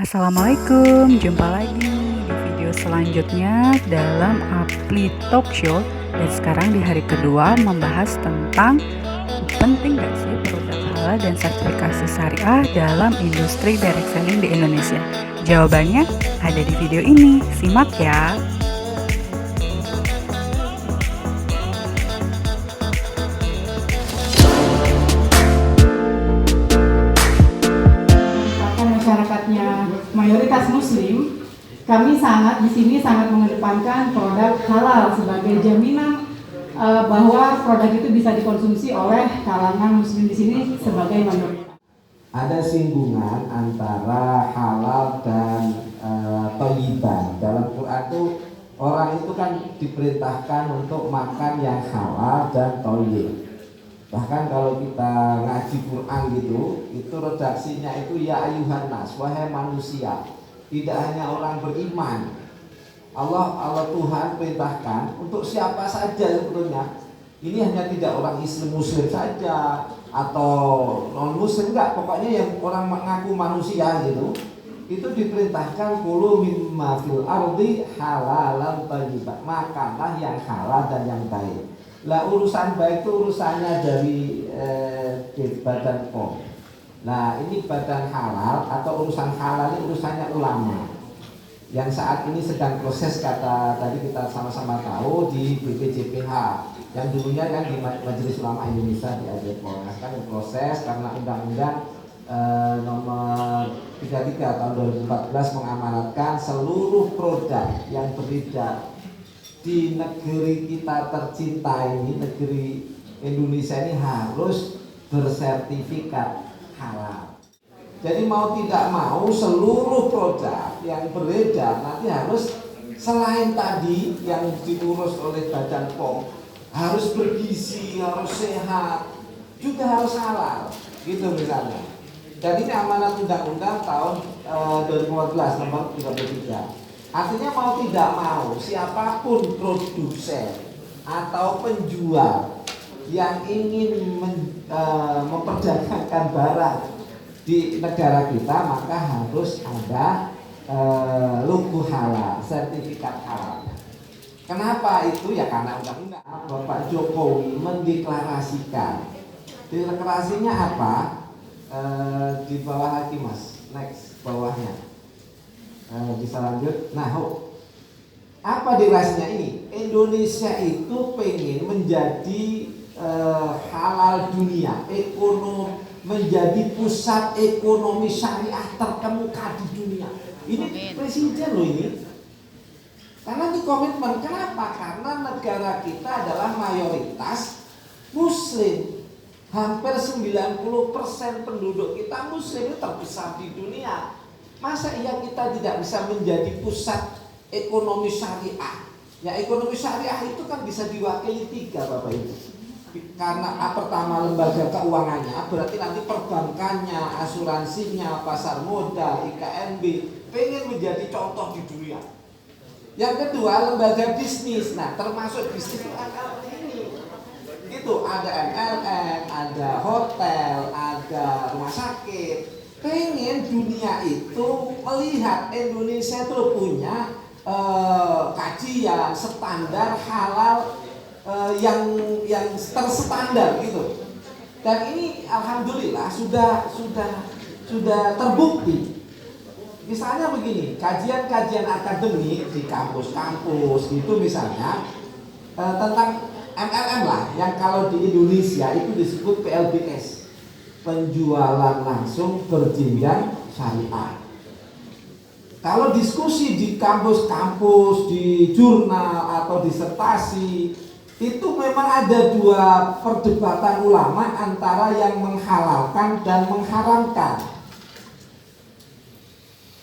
Assalamualaikum, jumpa lagi di video selanjutnya dalam Apli Talk Show. Dan sekarang di hari kedua membahas tentang penting gak sih produk halal dan sertifikasi syariah dalam industri direct selling di Indonesia. Jawabannya ada di video ini, simak ya. Masyarakatnya mayoritas muslim, kami di sini sangat mengedepankan produk halal sebagai jaminan bahwa produk itu bisa dikonsumsi oleh kalangan muslim di sini sebagai mayoritas. Ada singgungan antara halal dan thayyibah. Dalam Quran itu orang itu kan diperintahkan untuk makan yang halal dan thayyib. Bahkan kalau kita ngaji Quran gitu, itu redaksinya itu ya ayuhan nas, wahai manusia. Tidak hanya orang beriman. Allah Tuhan perintahkan untuk siapa saja sebetulnya. Ini hanya tidak orang muslim saja atau non muslim, enggak, pokoknya yang orang mengaku manusia gitu. Itu diperintahkan kulu mimma fil ardi halalan thayyiban. Makanlah yang halal dan yang baik. Lah urusan baik itu urusannya dari Badan POM. Nah ini badan halal atau urusan halal ini urusannya ulama yang saat ini sedang proses, kata tadi kita sama-sama tahu, di BPJPH yang dulunya kan di Majelis Ulama Indonesia di AJPOL. Nah sekarang proses karena undang-undang nomor 33 tahun 2014 mengamanatkan seluruh produk yang beredar di negeri kita tercinta ini, negeri Indonesia ini, harus bersertifikat halal. Jadi mau tidak mau seluruh produk yang beredar nanti harus, selain tadi yang diurus oleh Badan POM, harus bergizi, harus sehat, juga harus halal, gitu misalnya. Dan ini amanat undang-undang tahun 2014 nomor 33. Artinya mau tidak mau siapapun produsen atau penjual yang ingin memperdagangkan barang di negara kita, maka harus ada logo halal, sertifikat halal. Kenapa itu? Ya karena undang-undang. Bapak Jokowi mendeklarasikan. Deklarasinya apa? Di bawah lagi mas, next bawahnya. Bisa lanjut. Nah, apa deklarasinya ini? Indonesia itu pengen menjadi halal dunia, menjadi pusat ekonomi syariah terkemuka di dunia. Ini presiden loh ini. Karena ini komitmen. Kenapa? Karena negara kita adalah mayoritas muslim. Hampir 90% penduduk kita muslim, itu terbesar di dunia. Masa iya kita tidak bisa menjadi pusat ekonomi syariah? Ya ekonomi syariah itu kan bisa diwakili 3 Bapak Ibu. Karena pertama lembaga keuangannya, berarti nanti perbankannya, asuransinya, pasar modal, IKNB pengen menjadi contoh di dunia. Yang kedua lembaga bisnis. Nah termasuk bisnis itu ini. Gitu, ada MLM, ada hotel, ada rumah sakit. Pengen dunia itu melihat Indonesia itu punya kajian standar halal yang terstandar gitu. Dan ini alhamdulillah sudah terbukti. Misalnya begini, kajian-kajian akademik di kampus-kampus itu misalnya tentang MLM lah, yang kalau di Indonesia itu disebut PLBS. Penjualan langsung berjenjang syariah. Kalau diskusi di kampus-kampus, di jurnal atau disertasi, itu memang ada 2 perdebatan ulama antara yang menghalalkan dan mengharamkan.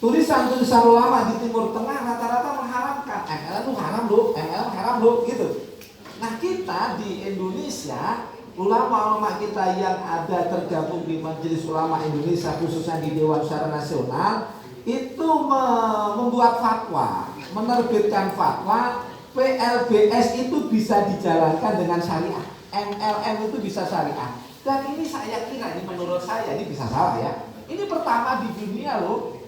Tulisan-tulisan ulama di Timur Tengah rata-rata mengharamkan. MLM itu haram loh, MLM haram loh, gitu. Nah kita di Indonesia, ulama-ulama kita yang ada tergabung di Majelis Ulama Indonesia, khususnya di Dewan Syara Nasional, itu membuat fatwa, menerbitkan fatwa PLBS itu bisa dijalankan dengan syariah, MLM itu bisa syariah. Dan ini saya kira, ini menurut saya, ini bisa salah ya, ini pertama di dunia loh.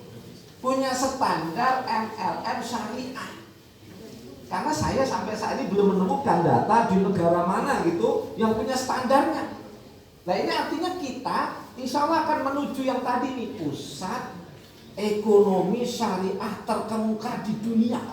punya standar MLM syariah. Karena saya sampai saat ini belum menemukan data di negara mana gitu yang punya standarnya. Nah ini artinya kita insya Allah akan menuju yang tadi nih, pusat ekonomi syariah terkemuka di dunia.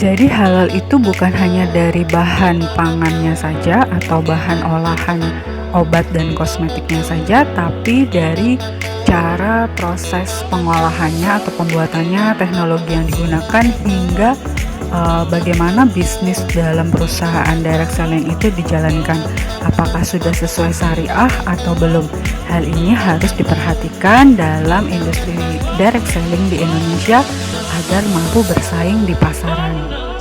Jadi halal itu bukan hanya dari bahan pangannya saja atau bahan olahan obat dan kosmetiknya saja, tapi dari cara proses pengolahannya atau pembuatannya, teknologi yang digunakan, hingga bagaimana bisnis dalam perusahaan direct selling itu dijalankan. Apakah sudah sesuai syariah atau belum? Hal ini harus diperhatikan dalam industri direct selling di Indonesia agar mampu bersaing di pasaran.